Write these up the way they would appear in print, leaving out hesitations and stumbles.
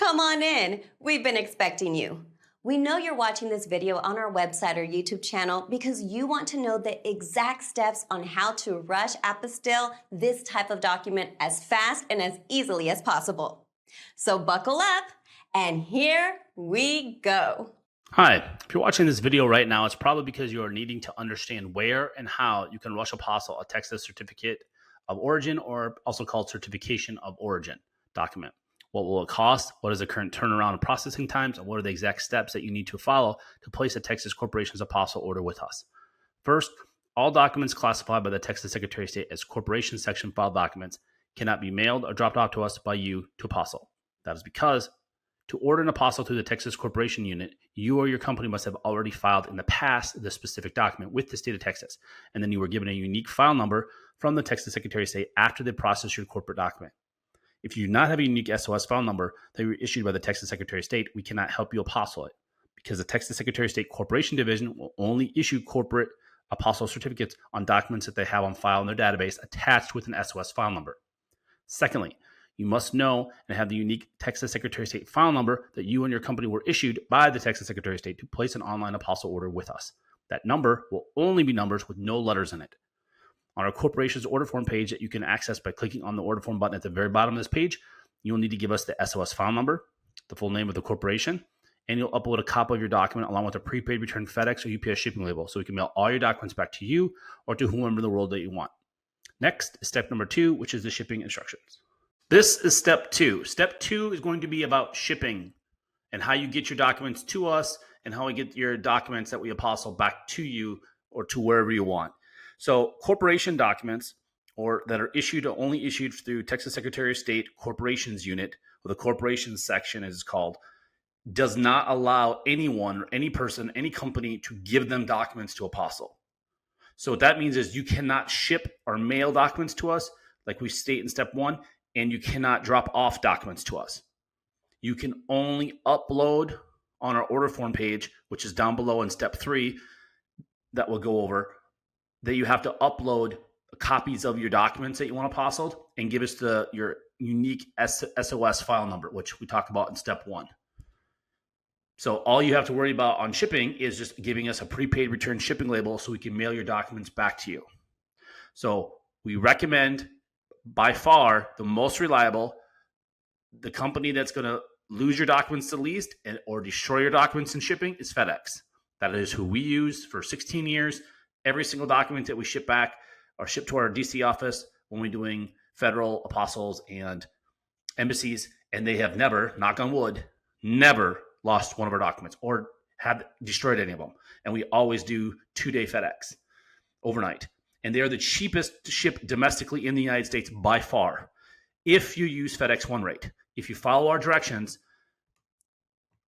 Come on in. We've been expecting you. We know you're watching this video on our website or YouTube channel because you want to know the exact steps on how to rush apostille this type of document as fast and as easily as possible. So buckle up, and here we go. Hi, if you're watching this video right now, it's probably because you are needing to understand where and how you can rush Apostille, a Texas certificate of origin, or also called certification of origin document. What will it cost? What is the current turnaround and processing times? And what are the exact steps that you need to follow to place a Texas Corporation's Apostille order with us? First, all documents classified by the Texas Secretary of State as Corporation Section file documents cannot be mailed or dropped off to us by you to Apostille. That is because to order an Apostille through the Texas Corporation Unit, you or your company must have already filed in the past the specific document with the state of Texas, and then you were given a unique file number from the Texas Secretary of State after they process your corporate document. If you do not have a unique SOS file number that were issued by the Texas Secretary of State, we cannot help you apostille it because the Texas Secretary of State Corporation Division will only issue corporate apostille certificates on documents that they have on file in their database attached with an SOS file number. Secondly, you must know and have the unique Texas Secretary of State file number that you and your company were issued by the Texas Secretary of State to place an online apostille order with us. That number will only be numbers with no letters in it. On our corporation's order form page that you can access by clicking on the order form button at the very bottom of this page, you'll need to give us the SOS file number, the full name of the corporation, and you'll upload a copy of your document along with a prepaid return FedEx or UPS shipping label so we can mail all your documents back to you or to whomever in the world that you want. Next is step number 2, which is the shipping instructions. This is step 2. Step 2 is going to be about shipping and how you get your documents to us and how we get your documents that we apostille back to you or to wherever you want. So corporation documents or that are only issued through Texas Secretary of State Corporations Unit, or the Corporations section as it's called, does not allow anyone, any person, any company to give them documents to apostille. So what that means is you cannot ship or mail documents to us like we state in step 1, and you cannot drop off documents to us. You can only upload on our order form page, which is down below in step 3 that we'll go over, that you have to upload copies of your documents that you want apostilled and give us your unique SOS file number, which we talk about in step 1. So all you have to worry about on shipping is just giving us a prepaid return shipping label so we can mail your documents back to you. So we recommend by far the most reliable, the company that's going to lose your documents the least or destroy your documents in shipping is FedEx. That is who we use for 16 years. Every single document that we ship back or ship to our DC office when we're doing federal apostilles and embassies, and they have never, knock on wood, never lost one of our documents or have destroyed any of them. And we always do 2-day FedEx overnight. And they are the cheapest to ship domestically in the United States by far if you use FedEx One Rate. If you follow our directions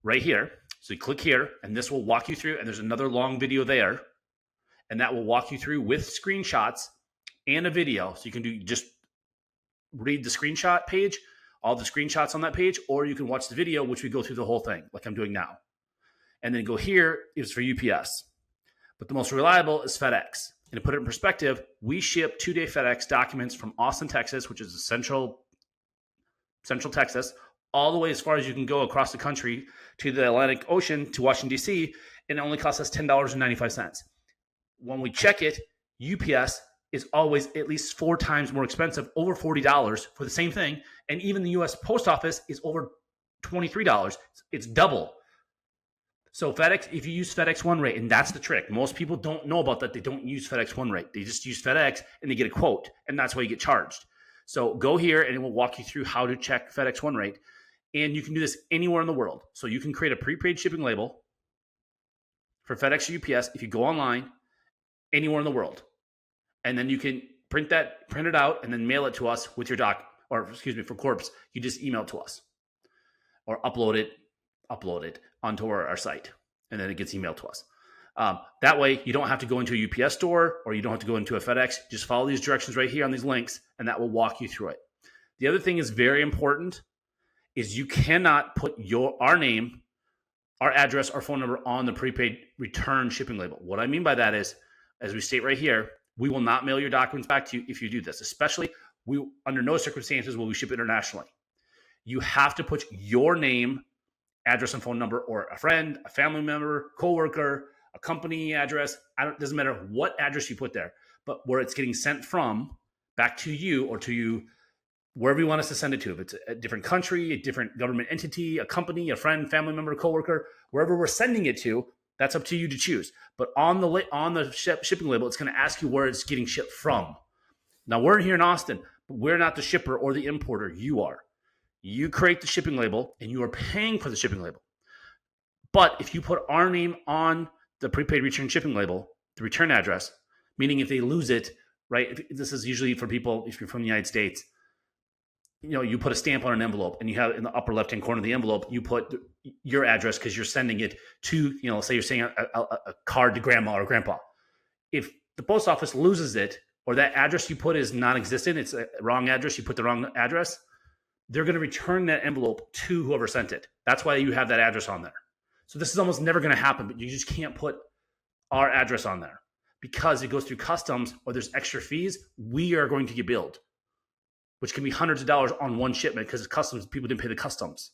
right here, so you click here, and this will walk you through, and there's another long video there, and that will walk you through with screenshots and a video. So you can just read the screenshot page, all the screenshots on that page, or you can watch the video, which we go through the whole thing like I'm doing now. And then go here is for UPS. But the most reliable is FedEx. And to put it in perspective, we ship 2-day FedEx documents from Austin, Texas, which is central Texas, all the way as far as you can go across the country to the Atlantic Ocean to Washington, D.C., and it only costs us $10.95. When we check it, UPS is always at least 4 times more expensive, over $40 for the same thing. And even the U.S. Post Office is over $23. It's double. So FedEx, if you use FedEx One Rate, and that's the trick. Most people don't know about that. They don't use FedEx One Rate. They just use FedEx and they get a quote, and that's why you get charged. So go here and it will walk you through how to check FedEx One Rate. And you can do this anywhere in the world. So you can create a prepaid shipping label for FedEx or UPS if you go online anywhere in the world. And then you can print it out and then mail it to us with your for Corps, you just email it to us or upload it onto our site, and then it gets emailed to us. That way you don't have to go into a UPS store or you don't have to go into a FedEx. Just follow these directions right here on these links, and that will walk you through it. The other thing is very important is you cannot put our name, our address, our phone number on the prepaid return shipping label. What I mean by that is, as we state right here, we will not mail your documents back to you if you do this. Especially, under no circumstances will we ship internationally. you have to put your name, address, and phone number, or a friend, a family member, coworker, a company address. It doesn't matter what address you put there, but where it's getting sent from back to you or to you, wherever you want us to send it to. If it's a different country, a different government entity, a company, a friend, family member, coworker, wherever we're sending it to, that's up to you to choose. But on the shipping label, it's going to ask you where it's getting shipped from. Now, we're here in Austin, but we're not the shipper or the importer. You are. You create the shipping label, and you are paying for the shipping label. But if you put our name on the prepaid return shipping label, the return address, meaning if they lose it, right? This is usually for people, if you're from the United States, you put a stamp on an envelope, and you have in the upper left-hand corner of the envelope, you put your address because you're sending it to, say you're sending a card to grandma or grandpa. If the post office loses it, or that address you put is non-existent, it's a wrong address, you put the wrong address, they're going to return that envelope to whoever sent it. That's why you have that address on there. So this is almost never going to happen, but you just can't put our address on there because it goes through customs or there's extra fees. We are going to get billed, which can be hundreds of dollars on one shipment because it's customs. People didn't pay the customs.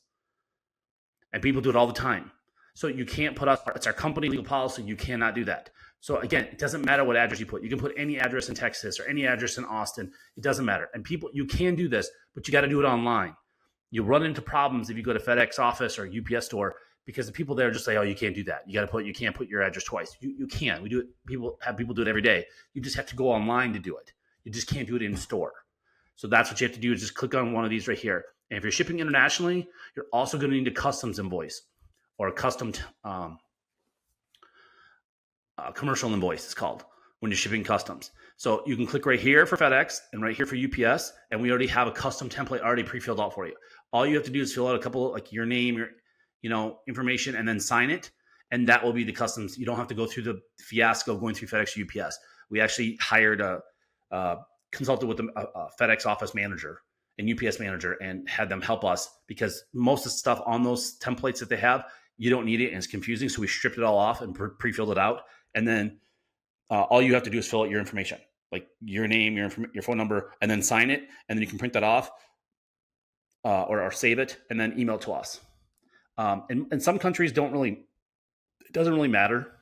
And people do it all the time. So you can't put us, it's our company legal policy. You cannot do that. So again, it doesn't matter what address you put. You can put any address in Texas or any address in Austin. It doesn't matter. And people, you can do this, but you got to do it online. You run into problems if you go to FedEx office or UPS store because the people there just say, oh, you can't do that. You can't put your address twice. You can. We do it. People do it every day. You just have to go online to do it. You just can't do it in store. So that's what you have to do is just click on one of these right here. And if you're shipping internationally, you're also going to need a customs invoice or a custom commercial invoice, it's called, when you're shipping customs. So you can click right here for FedEx and right here for UPS, and we already have a custom template already pre-filled out for you. All you have to do is fill out a couple, like your name, your information, and then sign it, and that will be the customs. You don't have to go through the fiasco of going through FedEx or UPS. We actually hired consulted with a FedEx office manager and UPS manager and had them help us because most of the stuff on those templates that they have, you don't need it and it's confusing. So we stripped it all off and pre-filled it out. And then all you have to do is fill out your information, like your name, your phone number, and then sign it. And then you can print that off or save it and then email it to us. And some countries it doesn't really matter.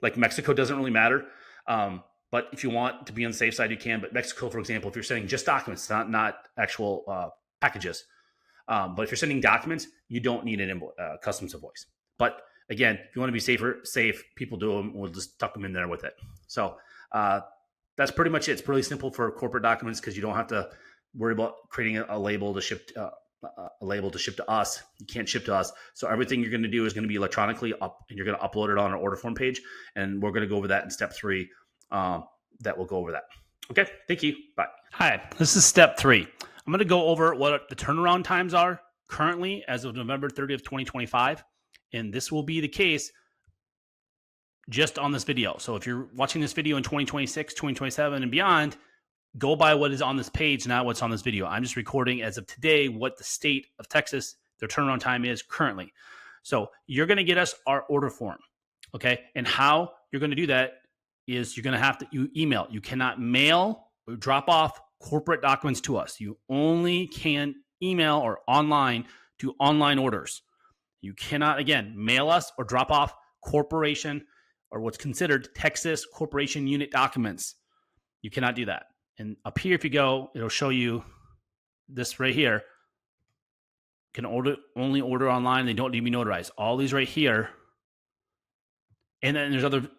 Like Mexico doesn't really matter. But if you want to be on the safe side, you can. But Mexico, for example, if you're sending just documents, not actual packages. But if you're sending documents, you don't need an customs invoice. But again, if you want to be safe, people do them. We'll just tuck them in there with it. So that's pretty much it. It's pretty simple for corporate documents because you don't have to worry about creating a label to ship to us. You can't ship to us. So everything you're going to do is going to be electronically up, and you're going to upload it on our order form page. And we're going to go over that in step 3. That will go over that. Okay, thank you. Bye. Hi, this is step 3. I'm going to go over what the turnaround times are currently as of November 30th, 2025. And this will be the case just on this video. So if you're watching this video in 2026, 2027, and beyond, go by what is on this page, not what's on this video. I'm just recording as of today what the state of Texas, their turnaround time is currently. So you're going to get us our order form, okay? And how you're going to do that is you're going to have to email. You cannot mail or drop off corporate documents to us. You only can email or online do online orders. You cannot, again, mail us or drop off corporation or what's considered Texas corporation unit documents. You cannot do that. And up here, if you go, it'll show you this right here. You can only order online. They don't need to be notarized. All these right here. And then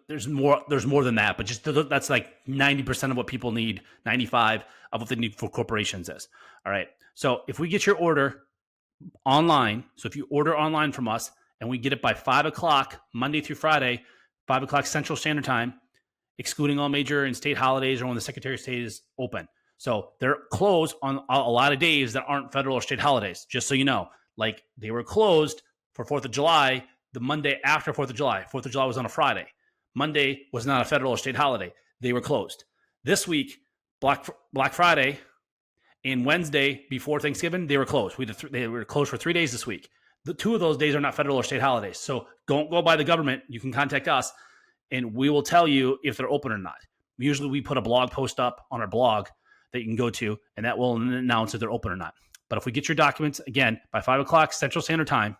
there's more than that, but just that's like 90% of what people need, 95 of what they need for corporations is. All right. So if we get your order online, so if you order online from us and we get it by 5 o'clock, Monday through Friday, 5 o'clock Central Standard Time, excluding all major and state holidays or when the Secretary of State is open. So they're closed on a lot of days that aren't federal or state holidays, just so you know. Like they were closed for 4th of July the Monday after 4th of July. 4th of July was on a Friday. Monday was not a federal or state holiday. They were closed. This week, Black Friday and Wednesday before Thanksgiving, they were closed. They were closed for 3 days this week. The 2 of those days are not federal or state holidays. So don't go by the government. You can contact us and we will tell you if they're open or not. Usually we put a blog post up on our blog that you can go to, and that will announce if they're open or not. But if we get your documents, again, by 5 o'clock Central Standard Time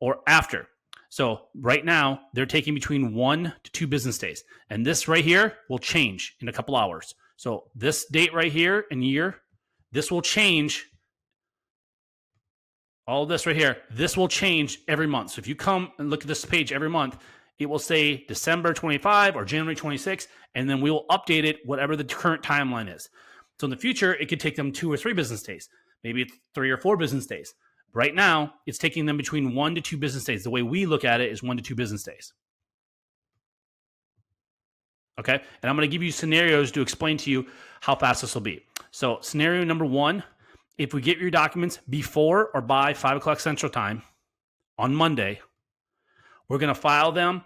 or after. So right now, they're taking between 1 to 2 business days. And this right here will change in a couple hours. So this date right here in year, this will change. All of this right here, this will change every month. So if you come and look at this page every month, it will say December 25 or January 26, and then we will update it whatever the current timeline is. So in the future, it could take them 2 or 3 business days. Maybe it's 3 or 4 business days. Right now, it's taking them between 1 to 2 business days. The way we look at it is 1 to 2 business days. Okay? And I'm going to give you scenarios to explain to you how fast this will be. So scenario number 1, if we get your documents before or by 5 o'clock Central Time on Monday, we're going to file them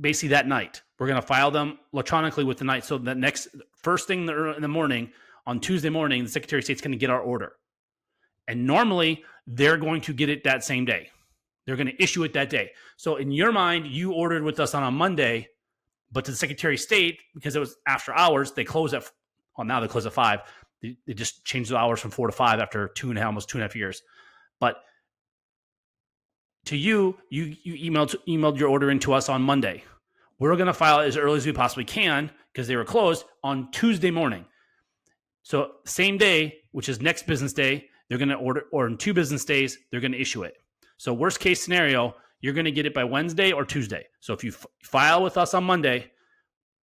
basically that night. We're going to file them electronically with the night. So the first thing in the morning, on Tuesday morning, the Secretary of State's going to get our order. And normally, they're going to get it that same day. They're going to issue it that day. So in your mind, you ordered with us on a Monday, but to the Secretary of State, because it was after hours, they close now they close at 5. They just changed the hours from 4 to 5 after almost 2.5 years. But to you emailed your order into us on Monday. We're going to file it as early as we possibly can because they were closed on Tuesday morning. So same day, which is next business day, they're going to order, or in 2 business days, they're going to issue it. So worst case scenario, you're going to get it by Wednesday or Tuesday. So if you file with us on Monday,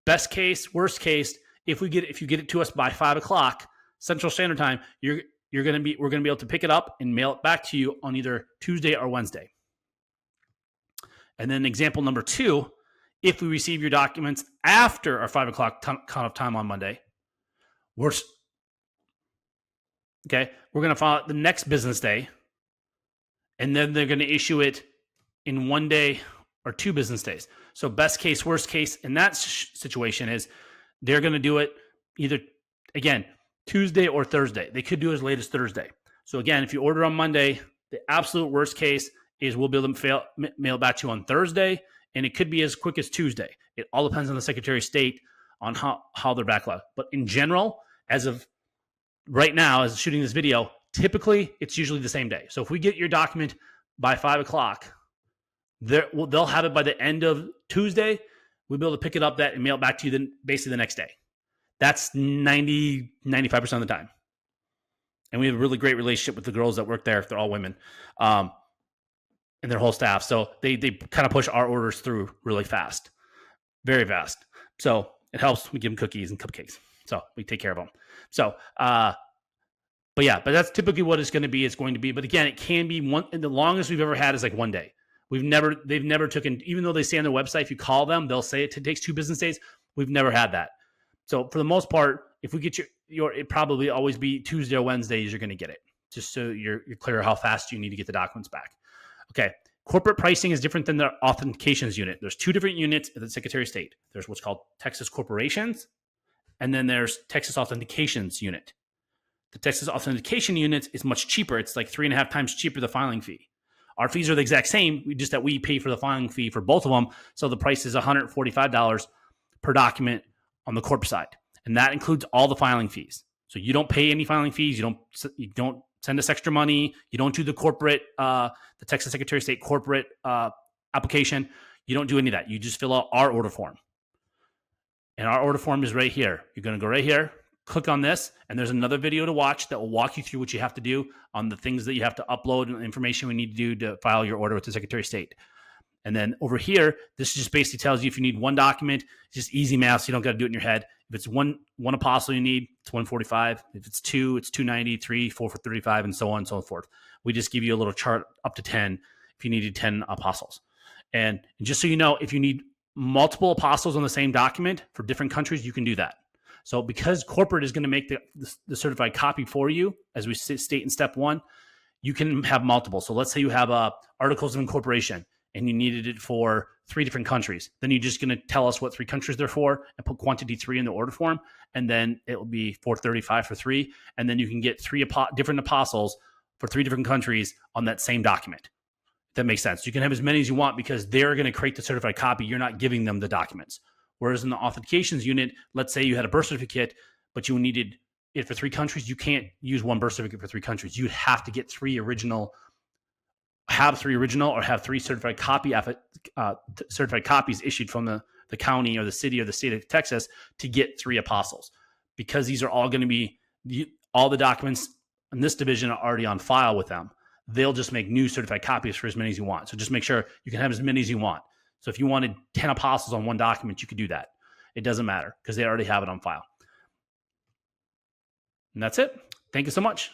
best case, worst case, if you get it to us by 5 o'clock Central Standard Time, we're going to be able to pick it up and mail it back to you on either Tuesday or Wednesday. And then example number 2, if we receive your documents after our 5 o'clock cutoff time on Monday, we're going to file it the next business day, and then they're going to issue it in 1 day or 2 business days. So best case, worst case in that situation is they're going to do it either, again, Tuesday or Thursday. They could do it as late as Thursday. So again, if you order on Monday, the absolute worst case is we'll be able to mail back to you on Thursday, and it could be as quick as Tuesday. It all depends on the Secretary of State on how they're backlogged. But in general, as of right now, as shooting this video, typically it's usually the same day. So if we get your document by 5 o'clock, they'll have it by the end of Tuesday. We'll be able to pick it up and mail it back to you basically the next day. That's 95% of the time. And we have a really great relationship with the girls that work there. They're all women. And their whole staff. So they kind of push our orders through really fast, very fast. So it helps. We give them cookies and cupcakes. So we take care of them. So, but that's typically what it's going to be. It's going to be, but again, it can be the longest we've ever had is like 1 day. They've never taken, even though they say on their website, if you call them, they'll say it takes 2 business days. We've never had that. So for the most part, if we get it probably always be Tuesday or Wednesdays, you're going to get it, just so you're clear how fast you need to get the documents back. Okay, corporate pricing is different than the authentications unit. There's 2 different units at the Secretary of State. There's what's called Texas Corporations, and then there's Texas Authentications Unit. The Texas Authentication Unit is much cheaper. It's like 3.5 times cheaper, the filing fee. Our fees are the exact same, just that we pay for the filing fee for both of them. So the price is $145 per document on the corp side. And that includes all the filing fees. So you don't pay any filing fees. You don't send us extra money. You don't do the corporate, the Texas Secretary of State corporate application. You don't do any of that. You just fill out our order form. And our order form is right here. You're going to go right here, click on this, and there's another video to watch that will walk you through what you have to do on the things that you have to upload and the information we need to do to file your order with the Secretary of State. And then over here, this just basically tells you if you need 1 document, it's just easy math, so you don't got to do it in your head. If it's one apostille you need, it's $145. If it's 2, it's $290, 3, 4 for $35, and so on and so forth. We just give you a little chart up to 10 if you needed 10 apostles. And just so you know, if you need multiple apostles on the same document for different countries, you can do that. So because corporate is going to make the certified copy for you, as we state in step 1, you can have multiple. So let's say you have articles of incorporation and you needed it for 3 different countries. Then you're just going to tell us what 3 countries they're for and put quantity 3 in the order form. And then it will be $435 for 3. And then you can get 3 different apostles for 3 different countries on that same document. If that makes sense. You can have as many as you want because they're going to create the certified copy. You're not giving them the documents. Whereas in the authentications unit, let's say you had a birth certificate, but you needed it for 3 countries, you can't use one birth certificate for 3 countries. You'd have to get 3 original, have 3 original, or have 3 certified copies issued from the county or the city or the state of Texas to get 3 apostles, because these are all going to be, all the documents in this division are already on file with them. They'll just make new certified copies for as many as you want. So just make sure you can have as many as you want. So if you wanted 10 apostles on one document, you could do that. It doesn't matter because they already have it on file. And that's it. Thank you so much.